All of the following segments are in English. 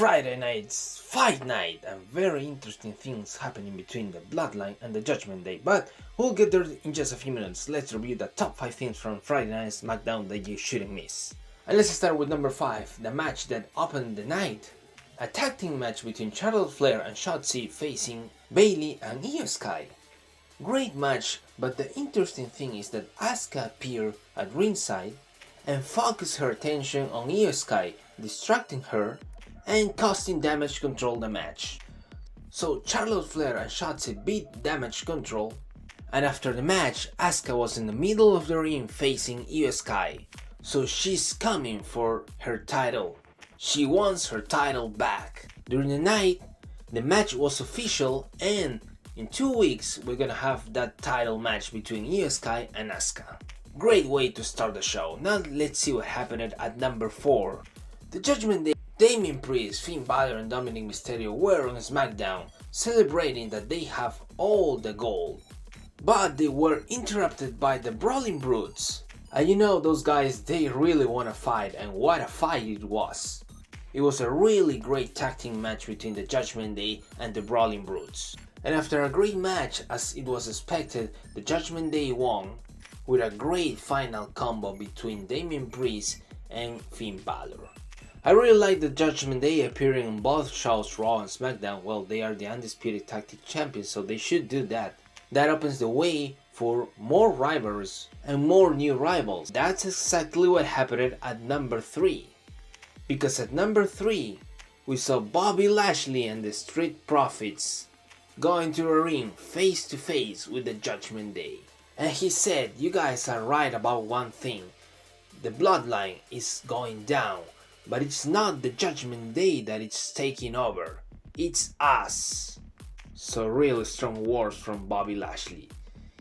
Friday night's fight night, and very interesting things happening between the Bloodline and the Judgment Day, but we'll get there in just a few minutes. Let's review the top 5 things from Friday night's Smackdown that you shouldn't miss. And let's start with number 5, the match that opened the night. A tag team match between Charlotte Flair and Shotzi facing Bayley and Io Sky. Great match, but the interesting thing is that Asuka appeared at ringside and focused her attention on Io Sky, distracting her and costing Damage Control the match. So Charlotte Flair and Shotzi beat Damage Control, and after the match, Asuka was in the middle of the ring facing Io Sky. So she's coming for her title. She wants her title back. During the night, the match was official, and in 2 weeks we're gonna have that title match between Io Sky and Asuka. Great way to start the show. Now let's see what happened at number 4. The Judgment Day, Damian Priest, Finn Balor and Dominic Mysterio were on SmackDown celebrating that they have all the gold. But they were interrupted by the Brawling Broods. And you know those guys, they really want to fight, and what a fight it was. It was a really great tag team match between the Judgment Day and the Brawling Broods. And after a great match as it was expected, the Judgment Day won with a great final combo between Damian Priest and Finn Balor. I really like the Judgment Day appearing on both shows, Raw and SmackDown. Well, they are the Undisputed Tag Team Champions, so they should do that. That opens the way for more rivals and more new rivals. That's exactly what happened at number 3. Because at number 3, we saw Bobby Lashley and the Street Profits going to a ring face to face with the Judgment Day. And he said, you guys are right about one thing. The Bloodline is going down. But it's not the Judgment Day that it's taking over, it's us. So really strong words from Bobby Lashley.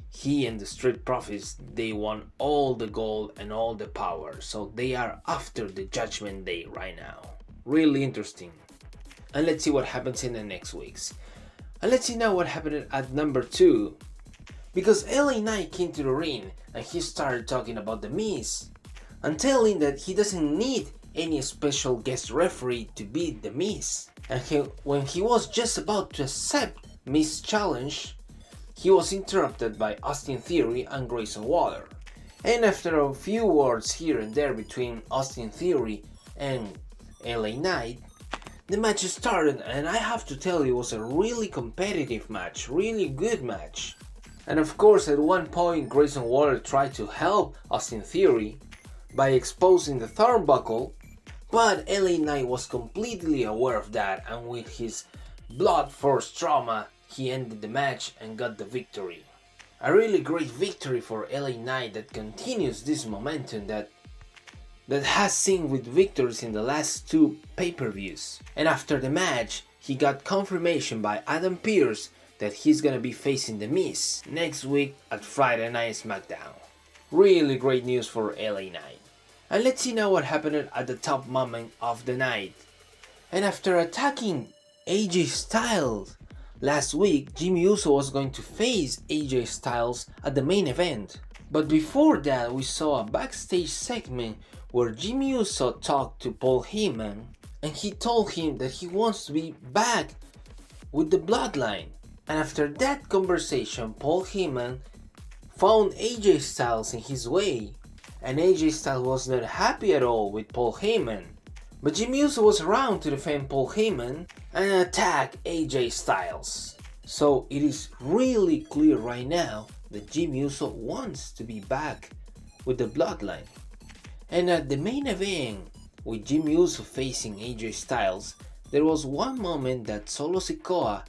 He and the Street Profits, they won all the gold and all the power, so they are after the Judgment Day right now. Really interesting. And let's see what happens in the next weeks. And let's see now what happened at number 2. Because LA Knight came to the ring and he started talking about The Miz and telling that he doesn't need any special guest referee to beat The Miz. And when he was just about to accept Miz's challenge, he was interrupted by Austin Theory and Grayson Waller. And after a few words here and there between Austin Theory and LA Knight, the match started, and I have to tell you, it was a really competitive match, really good match. And of course at one point Grayson Waller tried to help Austin Theory by exposing the turnbuckle, but LA Knight was completely aware of that, and with his blood force trauma, he ended the match and got the victory. A really great victory for LA Knight that continues this momentum that has seen with victories in the last 2 pay-per-views. And after the match, he got confirmation by Adam Pearce that he's gonna be facing The Miz next week at Friday Night SmackDown. Really great news for LA Knight. And let's see now what happened at the top moment of the night. And after attacking AJ Styles last week, Jimmy Uso was going to face AJ Styles at the main event. But before that, we saw a backstage segment where Jimmy Uso talked to Paul Heyman, and he told him that he wants to be back with the Bloodline. And after that conversation, Paul Heyman found AJ Styles in his way, and AJ Styles was not happy at all with Paul Heyman. But Jimmy Uso was around to defend Paul Heyman and attack AJ Styles. So it is really clear right now that Jimmy Uso wants to be back with the Bloodline. And at the main event, with Jimmy Uso facing AJ Styles, there was one moment that Solo Sikoa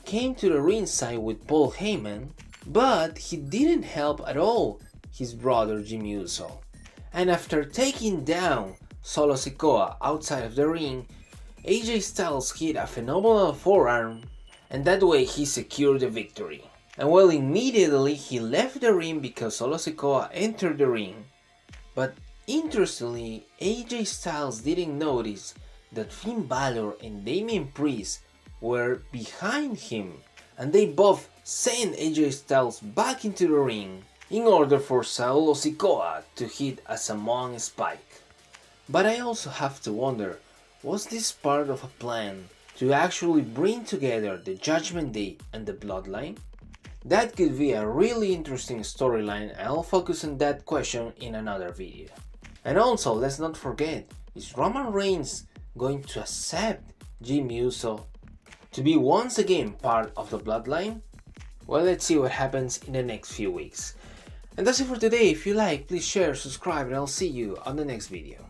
came to the ringside with Paul Heyman, but he didn't help at all his brother Jimmy Uso. And after taking down Solo Sikoa outside of the ring, AJ Styles hit a phenomenal forearm, and that way he secured the victory. And well, immediately he left the ring because Solo Sikoa entered the ring. But interestingly, AJ Styles didn't notice that Finn Balor and Damian Priest were behind him, and they both sent AJ Styles back into the ring in order for Solo Sikoa to hit a Samoan spike. But I also have to wonder, Was this part of a plan to actually bring together the Judgment Day and the Bloodline? That could be a really interesting storyline, and I'll focus on that question in another video. And also, let's not forget, is Roman Reigns going to accept Jimmy Uso to be once again part of the Bloodline? Well, let's see what happens in the next few weeks. And that's it for today. If you like, please share, subscribe, and I'll see you on the next video.